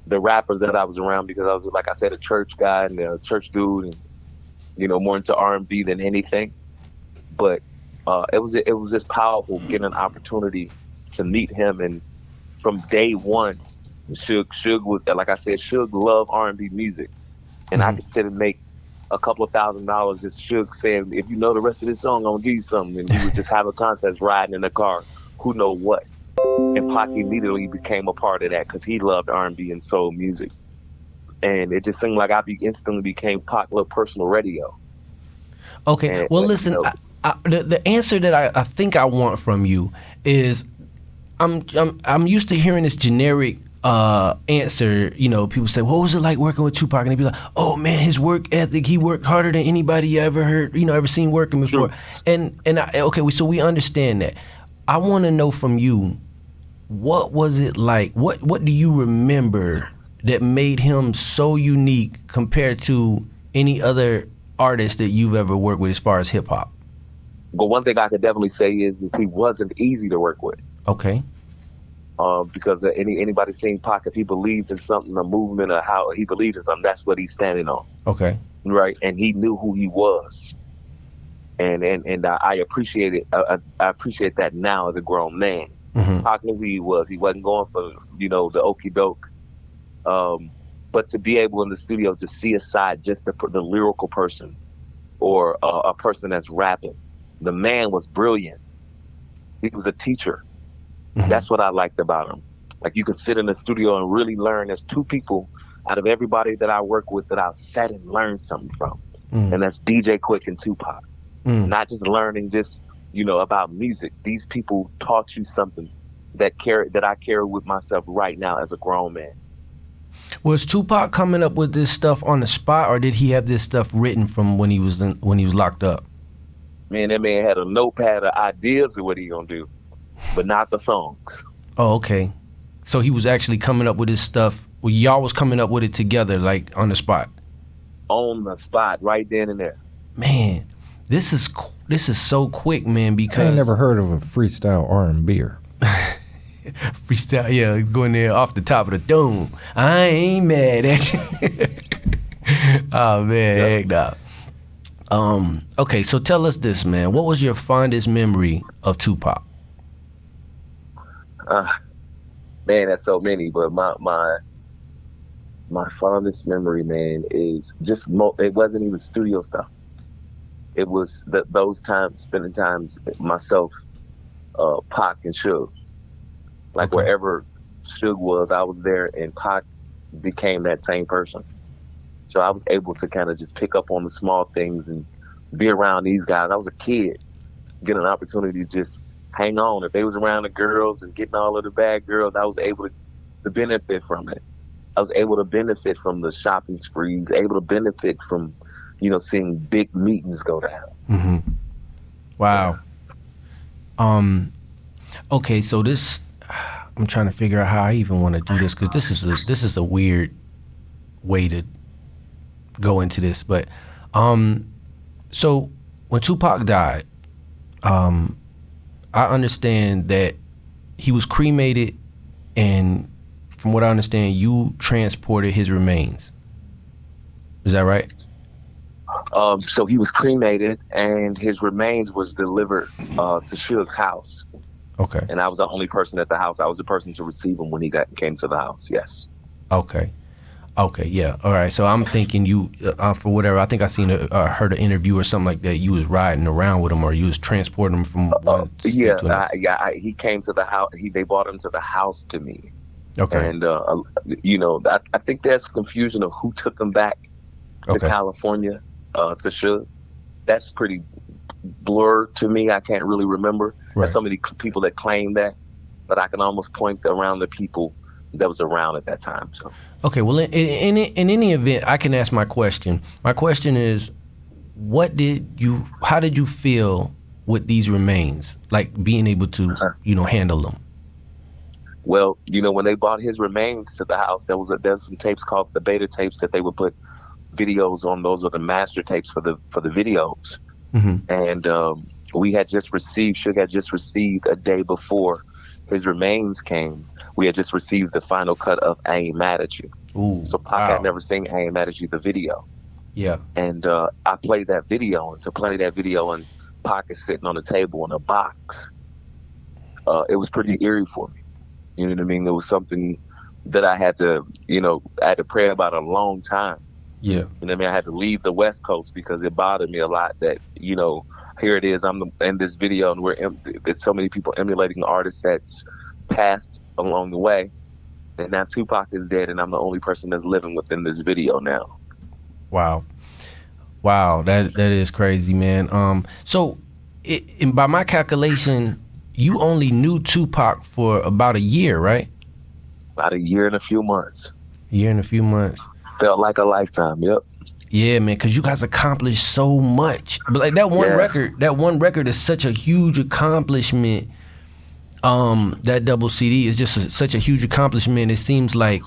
the rappers that I was around because I was, like I said, a church guy and a church dude and, more into R&B than anything. But it was just powerful getting an opportunity to meet him. And from day one, Suge was, like I said, Suge loved R&B music, and I could sit and make a couple of $1,000 just Suge saying, if you know the rest of this song, I'm gonna give you something. And we would just have a contest riding in the car, who know what. And Pac immediately became a part of that because he loved R&B and soul music. And it just seemed like I instantly became Pac Little Personal Radio. Okay, well, listen, the answer that I think I want from you is, I'm used to hearing this generic answer. You know, people say, what was it like working with Tupac? And they be like, oh man, his work ethic, he worked harder than anybody you ever heard, ever seen working before. Sure. So we understand that. I want to know from you, what was it like? What do you remember that made him so unique compared to any other artist that you've ever worked with as far as hip hop? But one thing I could definitely say is he wasn't easy to work with. Okay. Because anybody seen Pac, if he believed in something, a movement, or how he believed in something, that's what he's standing on. Okay. Right, and he knew who he was, and I appreciate it. I appreciate that now as a grown man. Mm-hmm. Pac knew who he was. He wasn't going for the okie doke. But to be able in the studio to see aside just the lyrical person, or a person that's rapping, the man was brilliant. He was a teacher. Mm-hmm. That's what I liked about him. Like, you could sit in the studio and really learn. There's two people out of everybody that I work with that I've sat and learned something from. Mm. And that's DJ Quick and Tupac. Mm. Not just learning about music. These people taught you something that I carry with myself right now as a grown man. Was Tupac coming up with this stuff on the spot, or did he have this stuff written from when he was locked up? Man, that man had a notepad of ideas of what he gonna do, but not the songs. Oh, okay. So he was actually coming up with his stuff. Well, y'all was coming up with it together, like on the spot. On the spot, right then and there. Man, this is so quick, man. Because I ain't never heard of a freestyle R&B-er. Freestyle, yeah, going there off the top of the dome. I ain't mad at you. Oh man, heck no. Okay, so tell us this, man. What was your fondest memory of Tupac? Man, that's so many, but my fondest memory, man, is just it wasn't even studio stuff. It was those times, spending times myself, Pac and Suge. Like, okay. Wherever Suge was, I was there, and Pac became that same person. So I was able to kind of just pick up on the small things and be around these guys. I was a kid, get an opportunity to just hang on. If they was around the girls and getting all of the bad girls, I was able to benefit from it. I was able to benefit from the shopping sprees, able to benefit from, seeing big meetings go down. Mm-hmm. Wow. Okay, so this, I'm trying to figure out how I even want to do this, because this is a weird way to go into this. But so when Tupac died, I understand that he was cremated, and from what I understand, you transported his remains. Is that right? So he was cremated, and his remains was delivered to Suge's house. Okay. And I was the only person at the house. I was the person to receive him when he came to the house. Yes. Okay. Yeah. All right. So I'm thinking you, for whatever, I think I heard an interview or something like that. You was riding around with him, or you was transporting him from one state to another. He came to the house. They brought him to the house to me. Okay. And I think there's confusion of who took him back to California to Suge. That's pretty blurred to me. I can't really remember. Right. There's so many people that claim that, but I can almost point around the people that was around at that time. So. Okay, well, in any event, I can ask my question. My question is, how did you feel with these remains, like being able to, handle them? Well, when they brought his remains to the house, there's some tapes called the beta tapes that they would put videos on. Those are the master tapes for the videos. Mm-hmm. And Suge had just received a day before his remains came. We had just received the final cut of I Ain't Mad at You. Ooh, so Pac had never seen I Ain't Mad at You, the video. Yeah. And I played that video, and to play that video and Pac is sitting on the table in a box, it was pretty eerie for me. You know what I mean? It was something that I had to pray about a long time. Yeah. You know what I mean? I had to leave the West Coast because it bothered me a lot that, here it is, I'm in this video and there's so many people emulating artists that's passed along the way. And now Tupac is dead and I'm the only person that's living within this video now. Wow, that is crazy, man. So by my calculation, you only knew Tupac for about a year, right? About a year and a few months. Felt like a lifetime. Yep. Yeah, man, because you guys accomplished so much. But like that one record is such a huge accomplishment. That double CD is just such a huge accomplishment. It seems like,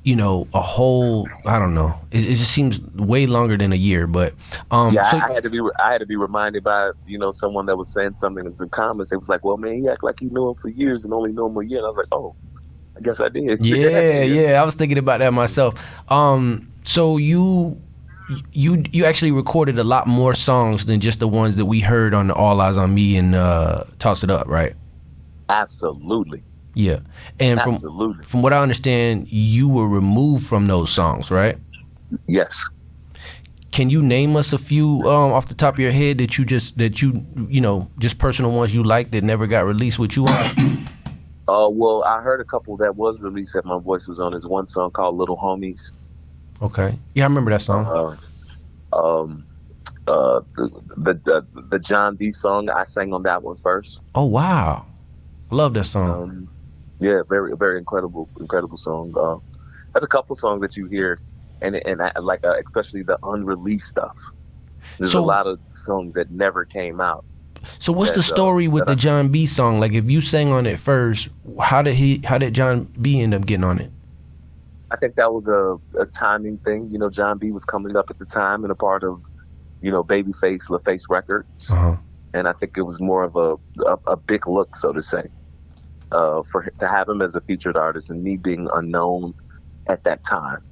a whole, I don't know. It just seems way longer than a year. But I had to be reminded by someone that was saying something in the comments. It was like, well, man, he act like he knew him for years and only knew him a year. And I was like, oh, I guess I did. Yeah. I was thinking about that myself. So you actually recorded a lot more songs than just the ones that we heard on the All Eyes on Me and Toss It Up, right? Absolutely. Yeah. And from what I understand, you were removed from those songs, right? Yes. Can you name us a few off the top of your head that you just personal ones you like that never got released with you on? Well, I heard a couple that was released that my voice was on. There's one song called Little Homies. Okay. Yeah, I remember that song. The John B song, I sang on that one first. Oh, wow. I love that song. Yeah, very, very incredible song. There's a couple songs that you hear, and especially the unreleased stuff. There's a lot of songs that never came out. So what's the story with the John B song? Like, if you sang on it first, how did John B end up getting on it? I think that was a timing thing. John B was coming up at the time and a part of, Babyface, LaFace Records. Uh-huh. And I think it was more of a big look, so to say, to have him as a featured artist and me being unknown at that time.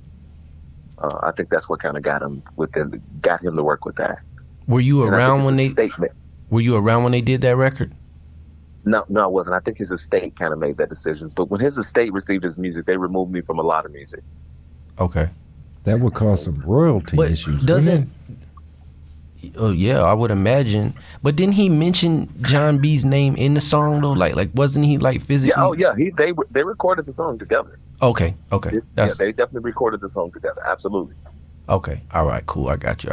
I think that's what kind of got him to work with that. Were you around when they did that record? No, I wasn't. I think his estate kind of made that decision. But when his estate received his music, they removed me from a lot of music. Okay. That would cause some royalty issues. Oh yeah, I would imagine. But didn't he mention John B's name in the song though? Like wasn't he like physically? Yeah. They recorded the song together. Okay. They definitely recorded the song together. Absolutely. Okay. All right. Cool. I got you.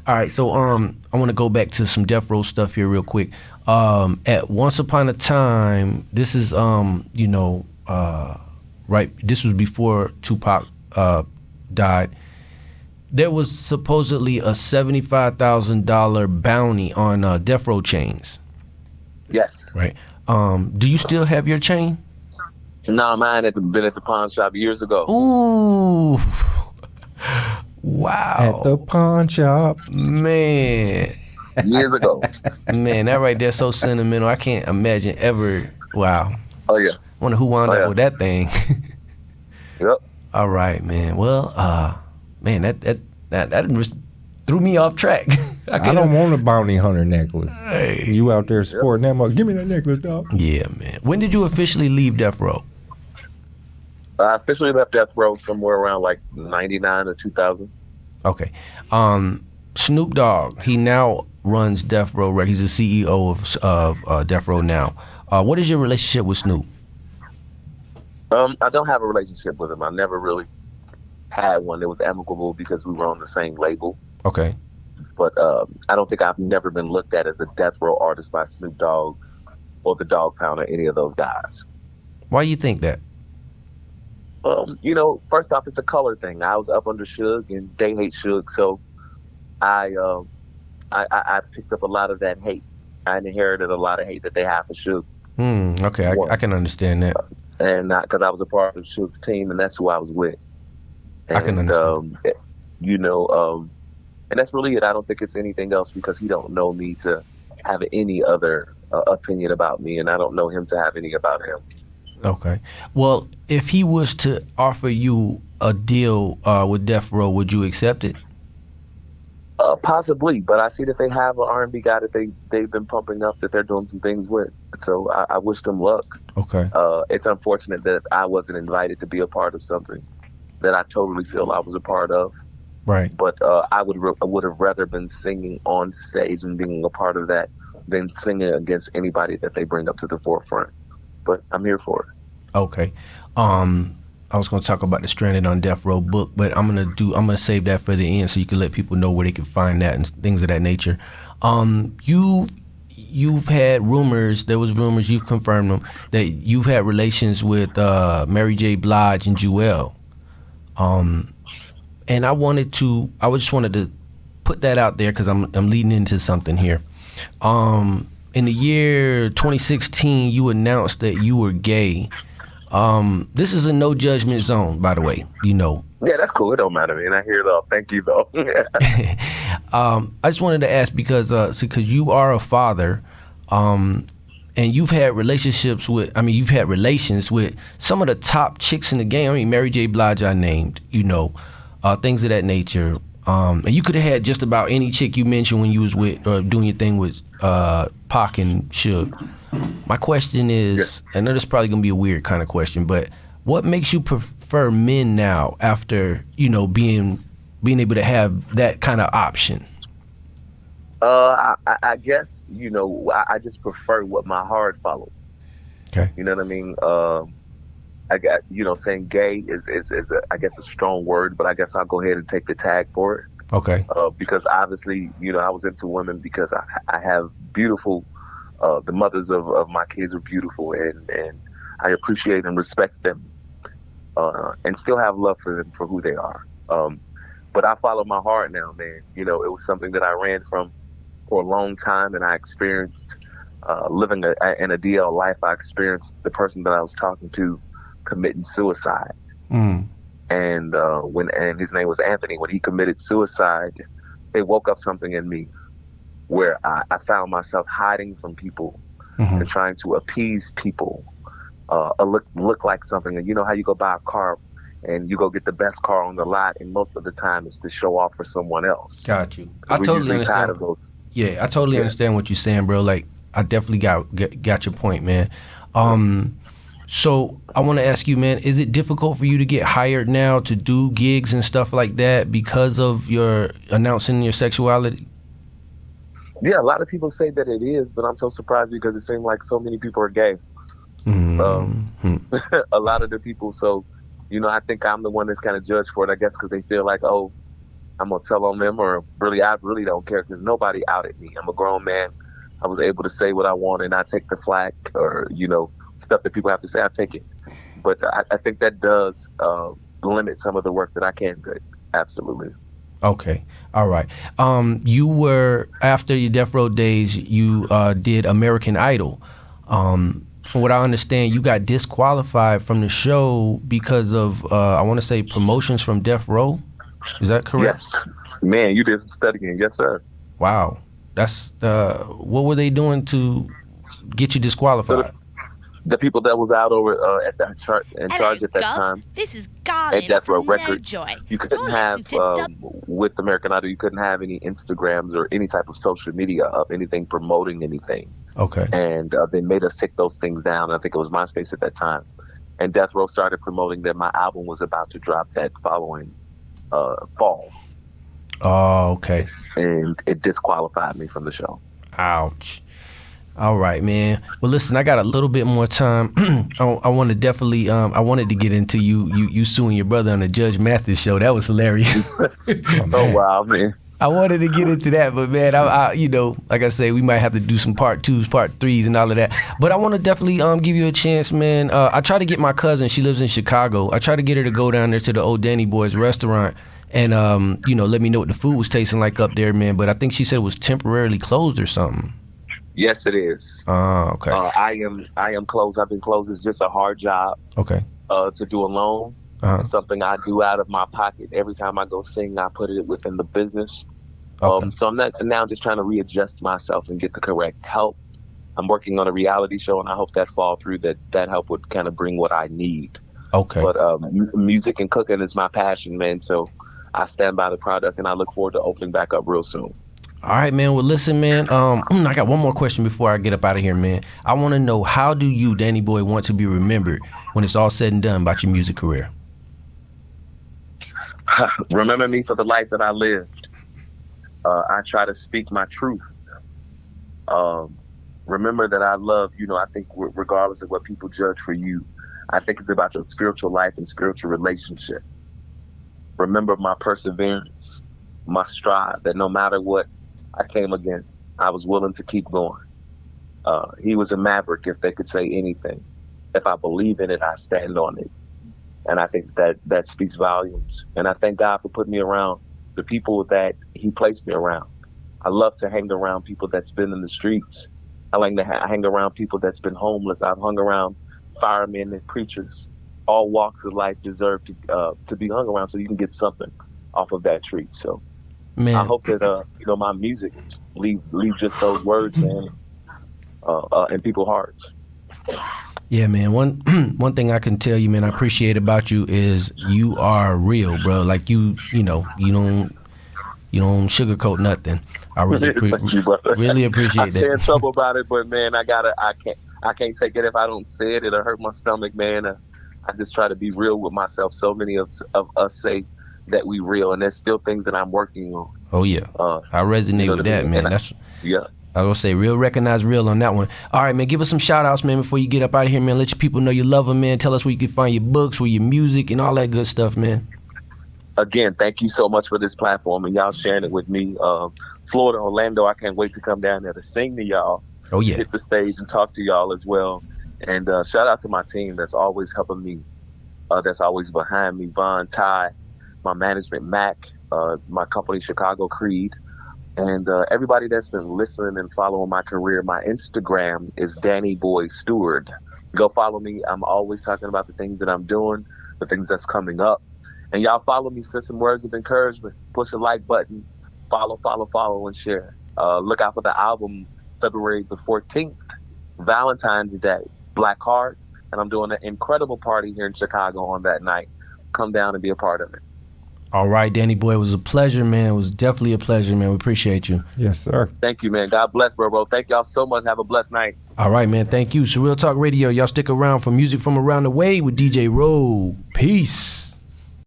All right. So I want to go back to some Death Row stuff here real quick. At Once Upon a Time, this is right. This was before Tupac died. There was supposedly a $75,000 bounty on Death Row chains. Yes. Right. Do you still have your chain? No, mine had been at the pawn shop years ago. Ooh. Wow. At the pawn shop. Man. Years ago. Man, that right there so sentimental. I can't imagine ever. Wow. Oh, yeah. Wonder who wound up with that thing. Yep. All right, man. Well, man, that just threw me off track. I don't want a bounty hunter necklace. Hey. You out there sporting that much. Give me that necklace, dog. Yeah, man. When did you officially leave Death Row? I officially left Death Row somewhere around like 99 or 2000. Okay. Snoop Dogg, he now runs Death Row. He's the CEO of Death Row now. What is your relationship with Snoop? I don't have a relationship with him. I never really had one. It was amicable because we were on the same label. Okay. But I don't think I've never been looked at as a Death Row artist by Snoop Dogg or the Dogg Pound or any of those guys. Why do you think that? First off, it's a color thing. I was up under Suge, and they hate Suge, so I picked up a lot of that hate. I inherited a lot of hate that they have for Suge. Okay, I can understand that. And because I was a part of Suge's team, and that's who I was with. And, I can understand. And that's really it. I don't think it's anything else because he don't know me to have any other opinion about me, and I don't know him to have any about him. Okay. Well, if he was to offer you a deal with Death Row, would you accept it? Possibly, but I see that they have an R&B guy that they've been pumping up, that they're doing some things with. So I wish them luck. Okay. It's unfortunate that I wasn't invited to be a part of something that I totally feel I was a part of. Right. But I would have rather been singing on stage and being a part of that than singing against anybody that they bring up to the forefront. But I'm here for it. Okay. I was going to talk about the Stranded on Death Row book, but I'm going to save that for the end so you can let people know where they can find that and things of that nature. You've had rumors, you've confirmed them, that you've had relations with Mary J. Blige and Jewel. And I just wanted to put that out there because I'm leading into something here. In the year 2016, you announced that you were gay. This is a no judgment zone, by the way, you know. Yeah, that's cool. It don't matter, man. I hear it all. Thank you, though. I just wanted to ask because you are a father, and you've had relations with some of the top chicks in the game. I mean, Mary J. Blige I named, you know, things of that nature. And you could have had just about any chick you mentioned when you was with or doing your thing with Pac and Suge. My question is, I know this is probably gonna be a weird kind of question, but what makes you prefer men now after, you know, being able to have that kind of option? I guess, you know, I just prefer what my heart follows. Okay. You know what I mean? I got, you know, saying gay is I guess a strong word, but I guess I'll go ahead and take the tag for it. Okay. Because obviously, you know, I was into women because I have beautiful, the mothers of my kids are beautiful, and I appreciate and respect them, and still have love for them for who they are. But I follow my heart now, man. You know, it was something that I ran from for a long time, and I experienced living in a DL life. I experienced the person that I was talking to committing suicide. And when his name was Anthony, when he committed suicide, it woke up something in me where I found myself hiding from people and trying to appease people, look like something. And you know how you go buy a car and you go get the best car on the lot, and most of the time it's to show off for someone else. Got you. I totally understand. Yeah, I totally understand what you're saying, bro. Like, I definitely got your point, man. So I want to ask you, man, is it difficult for you to get hired now to do gigs and stuff like that because of your announcing your sexuality? Yeah, a lot of people say that it is, but I'm so surprised because it seems like so many people are gay. A lot of the people, so, you know, I think I'm the one that's kind of judged for it, I guess, because they feel like, oh, I'm going to tell on them, or really, I really don't care because nobody outed me. I'm a grown man. I was able to say what I want and not take the flack or, you know, stuff that people have to say, I take it. But I think that does limit some of the work that I can do. Absolutely. Okay. All right. You were, after your Death Row days, you did American Idol. From what I understand, you got disqualified from the show because of, I want to say, promotions from Death Row. Is that correct? Yes. Man, you did some studying. Yes, sir. Wow. That's, what were they doing to get you disqualified? So the people that was out over at that in charge at that time. This is Garland at Death Row from Records. No Joy. You couldn't have with American Idol. You couldn't have any Instagrams or any type of social media of anything promoting anything. Okay. And they made us take those things down. I think it was MySpace at that time. And Death Row started promoting that my album was about to drop that following fall. Oh, okay. And it disqualified me from the show. Ouch. All right, man. Well, listen, I got a little bit more time. I want to definitely, I wanted to get into you suing your brother on the Judge Mathis show. That was hilarious. Oh, wow, man. I wanted to get into that, but man, I you know, like I say, we might have to do some part 2s, part 3s, and all of that. But I want to definitely give you a chance, man. I try to get my cousin. She lives in Chicago. I try to get her to go down there to the old Danny Boys restaurant and you know, let me know what the food was tasting like up there, man. But I think she said it was temporarily closed or something. Yes, it is. Oh, okay. I am closed. I've been closed. It's just a hard job. Okay. To do alone. It's something I do out of my pocket. Every time I go sing, I put it within the business. Okay. So I'm now just trying to readjust myself and get the correct help. I'm working on a reality show, and I hope that fall through. That help would kind of bring what I need. Okay. But music and cooking is my passion, man. So I stand by the product, and I look forward to opening back up real soon. All right, man. Well, listen, man. I got one more question before I get up out of here, man. I want to know, how do you, Danny Boy, want to be remembered when it's all said and done about your music career? Remember me for the life that I lived. I try to speak my truth. Remember that I love, I think regardless of what people judge for you, I think it's about your spiritual life and spiritual relationship. Remember my perseverance, my strive, that no matter what I came against, I was willing to keep going. He was a maverick, if they could say anything. If I believe in it, I stand on it. And I think that speaks volumes. And I thank God for putting me around the people that he placed me around. I love to hang around people that's been in the streets. I like to hang around people that's been homeless. I've hung around firemen and preachers. All walks of life deserve to be hung around so you can get something off of that tree. So, man, I hope that my music leave just those words, man, in people's hearts. Yeah, man. One thing I can tell you, man, I appreciate about you is you are real, bro. Like you don't sugarcoat nothing. I really really appreciate that. I stay in trouble about it, but man, I can't take it if I don't say it. It'll hurt my stomach, man. I just try to be real with myself. So many of us say that we real, and there's still things that I'm working on. Oh yeah, I resonate with that, man. That's yeah. I was gonna say real, recognize real on that one. All right, man. Give us some shout outs, man, before you get up out of here, man. Let your people know you love them, man. Tell us where you can find your books, where your music, and all that good stuff, man. Again, thank you so much for this platform and y'all sharing it with me. Florida, Orlando, I can't wait to come down there to sing to y'all. Oh yeah. Hit the stage and talk to y'all as well. And shout out to my team that's always helping me, that's always behind me. Von, Ty, my management, Mac, my company, Chicago Creed, and everybody that's been listening and following my career. My Instagram is Danny Boy Steward. Go follow me. I'm always talking about the things that I'm doing, the things that's coming up. And y'all follow me, send some words of encouragement, push a like button, follow, and share. Look out for the album February the 14th, Valentine's Day, Black Heart. And I'm doing an incredible party here in Chicago on that night. Come down and be a part of it. All right, Danny Boy, it was a pleasure, man. It was definitely a pleasure, man. We appreciate you. Yes, sir. Thank you, man. God bless, bro. Thank y'all so much. Have a blessed night. All right, man. Thank you. Surreal Talk Radio. Y'all stick around for music from around the way with DJ Rowe. Peace.